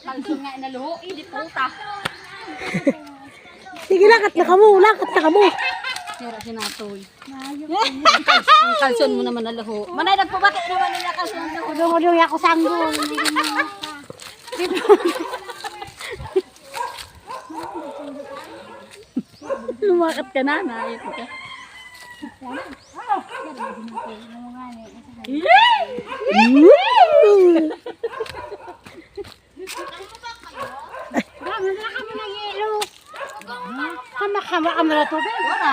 Kalsyon nga inaluho. Hindi puta. Sige, lakat na kamo. Lakat na kamo. Sira sinatoy. Ang kalsyon mo naman naluho. Manay, nagpabati naman nila kalsyon naluho. Udong-udong ako sanggol. Lumakat ka na. Naayot ka. Kama na tubig. Wala.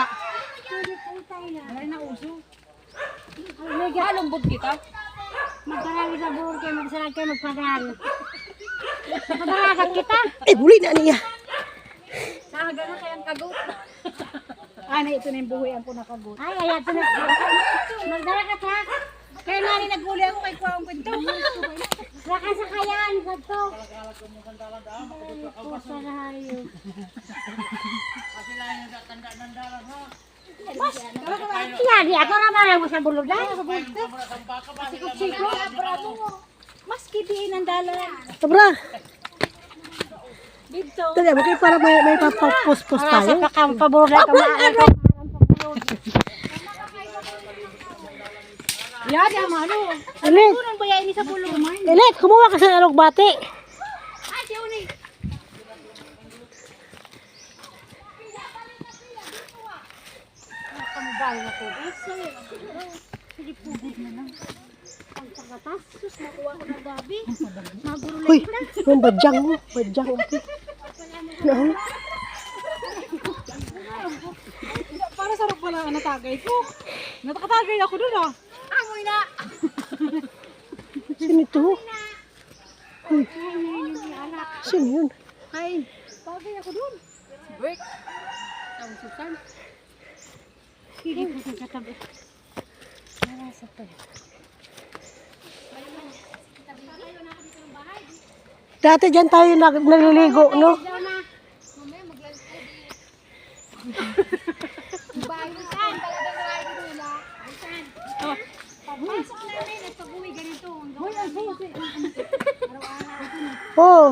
Wala na uso. Halumbod kita. Magdarami sa buhor kayo, magsalag kayo, magpadarami. Magpadaragat kita. Eh, buli na niya. Sahaga na kayang kagot. Na ito na yung buhuyan ko na kagot. Ay, ayan, ito na. Magdaragat ha. Kaya nga rin naguli ako kay Kuwaong Pinto. Saka sa kayaan, ganito. Ito sa rahayo. Yan, ako naman lang sa buludan. Sikop-sikop. Mas kitiin ang dalan. Sabra. Dito. Dali, okay, para may papapos-pos tayo. Sa pakampabulan ka maaari. Yan, yan, ano. Elit, Unang bayain ni sa bulong. Elit, kumuha ka sa alog bati. Ay, si Uni. Kamubay na po. Sige, pugod na lang. Ang pagkatas, sus, nakuha ko ng gabi. Magurulay Uy, yung badyang mo. Badyang ate. Ano? Para sarap pala ang natagay ko. Natakatagay ako dun ah. Amoy na. Sino ito? Uy, sino yun? Ay, tagay ako dun. Break. Ang susan. Hindi ko sa katabi. Wala sa to. Dati dyan tayo naliligo, no? Pagpasok namin, nagpag-uwi ganito. Oo.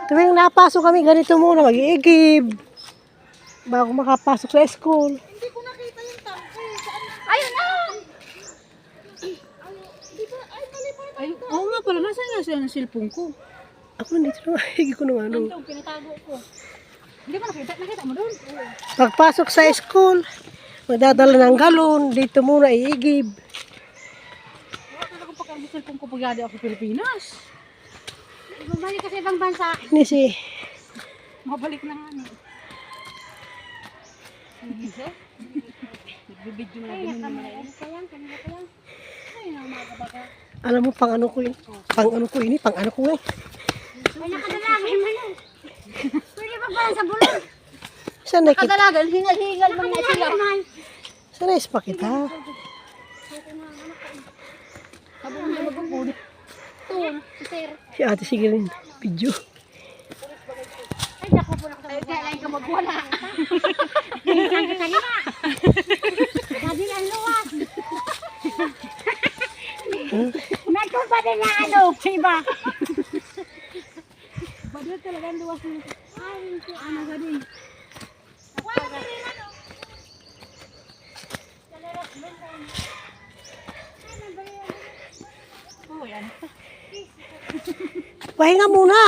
Tuwing napasok kami, ganito muna, mag-iigib. Bago makapasok sa school. Hindi ko nakita yung tangke. Ayun na! Ay, mali pa rin. Oo nga pala, nasa nga siya ng cellphone ko. Ako dito na, higi ko ng ano. Ito, pinatago ko. Hindi mo nakita mo doon? Pagpasok sa school, magdadala ng galon, dito muna iigib. Wala ko pag ang cellphone ko pag yari ako sa Pilipinas. Bumalik ka sa ibang bansa. Ini si, Mabalik na nga niya. Nagbibidyo na Ay, ganun naman. ano pa yan? Kanina pa yan. Ay, na mga kabaga. alam mo, pang ano ko yun. Pang ano ko yun, pang ano ko yun. Ay, nakadalagay mo yan. Pwede pa pala sa bulong. Saan na kita? Kadalagan, hingal-hingal mo na sila. Saan na ispa kita? Habang na magpapuli. Ito, si Sir. Si ate sige rin, video. Ay, naku po lang. Ay, kailan ka magwala. Ganyan ka kanina. Sabi ang luwas. Nagkumpa din na ano, iba. Badal talaga ang luwas nila. Ay, ito, ano ka din. Wala ka rin ano. Oh, yan. Pahinga muna.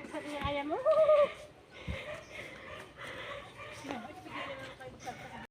Sabi niya, ayaw mo.